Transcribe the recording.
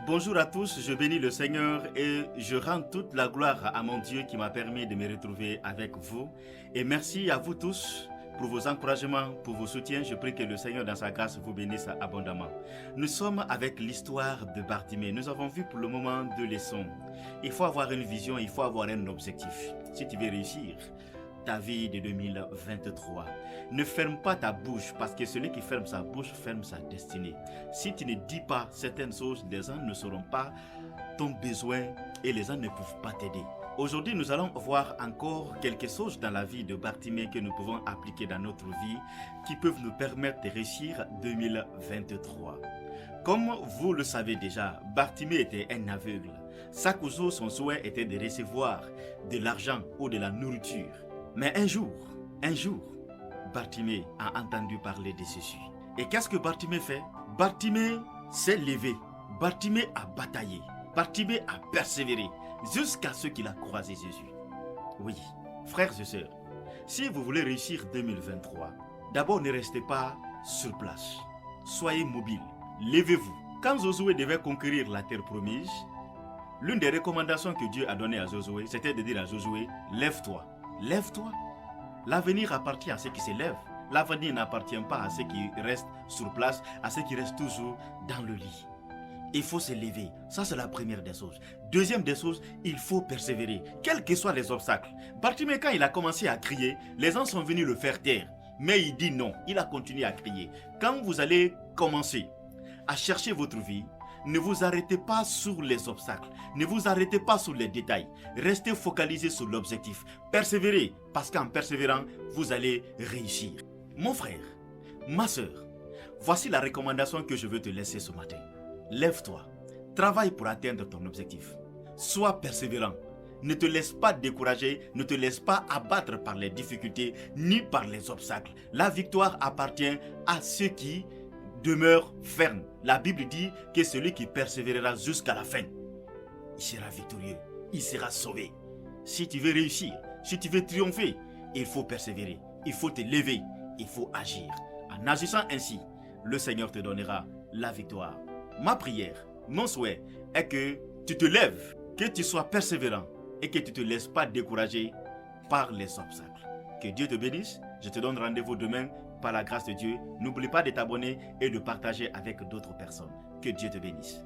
Bonjour à tous, je bénis le Seigneur et je rends toute la gloire à mon Dieu qui m'a permis de me retrouver avec vous. Et merci à vous tous pour vos encouragements, pour vos soutiens. Je prie que le Seigneur dans sa grâce vous bénisse abondamment. Nous sommes avec l'histoire de Bartimée. Nous avons vu pour le moment deux leçons. Il faut avoir une vision, il faut avoir un objectif. Si tu veux réussir ta vie de 2023. Ne ferme pas ta bouche parce que celui qui ferme sa bouche ferme sa destinée. Si tu ne dis pas certaines choses, les gens ne sauront pas ton besoin et les gens ne peuvent pas t'aider. Aujourd'hui, nous allons voir encore quelque chose dans la vie de Bartimée que nous pouvons appliquer dans notre vie qui peuvent nous permettre de réussir 2023. Comme vous le savez déjà, Bartimée était un aveugle. Chaque jour, son souhait était de recevoir de l'argent ou de la nourriture. Mais un jour, Bartimée a entendu parler de Jésus. Et qu'est-ce que Bartimée fait? Bartimée s'est levé. Bartimée a bataillé. Bartimée a persévéré jusqu'à ce qu'il a croisé Jésus. Oui, frères et sœurs, si vous voulez réussir 2023, d'abord ne restez pas sur place. Soyez mobile. Levez-vous. Quand Josué devait conquérir la terre promise, l'une des recommandations que Dieu a données à Josué, c'était de dire à Josué, lève-toi. Lève-toi. L'avenir appartient à ceux qui se lèvent. L'avenir n'appartient pas à ceux qui restent sur place, à ceux qui restent toujours dans le lit. Il faut se lever. Ça, c'est la première des choses. Deuxième des choses, il faut persévérer, quels que soient les obstacles. Bartimée, quand il a commencé à crier, les gens sont venus le faire taire. Mais il dit non. Il a continué à crier. Quand vous allez commencer à chercher votre vie, ne vous arrêtez pas sur les obstacles, ne vous arrêtez pas sur les détails, restez focalisé sur l'objectif, persévérez, parce qu'en persévérant, vous allez réussir. Mon frère, ma soeur, voici la recommandation que je veux te laisser ce matin. Lève-toi, travaille pour atteindre ton objectif, sois persévérant, ne te laisse pas décourager, ne te laisse pas abattre par les difficultés, ni par les obstacles. La victoire appartient à ceux qui demeure ferme. La Bible dit que celui qui persévérera jusqu'à la fin, il sera victorieux, il sera sauvé. Si tu veux réussir, si tu veux triompher, il faut persévérer, il faut te lever, il faut agir. En agissant ainsi, le Seigneur te donnera la victoire. Ma prière, mon souhait est que tu te lèves, que tu sois persévérant et que tu ne te laisses pas décourager par les obstacles. Que Dieu te bénisse. Je te donne rendez-vous demain par la grâce de Dieu. N'oublie pas de t'abonner et de partager avec d'autres personnes. Que Dieu te bénisse.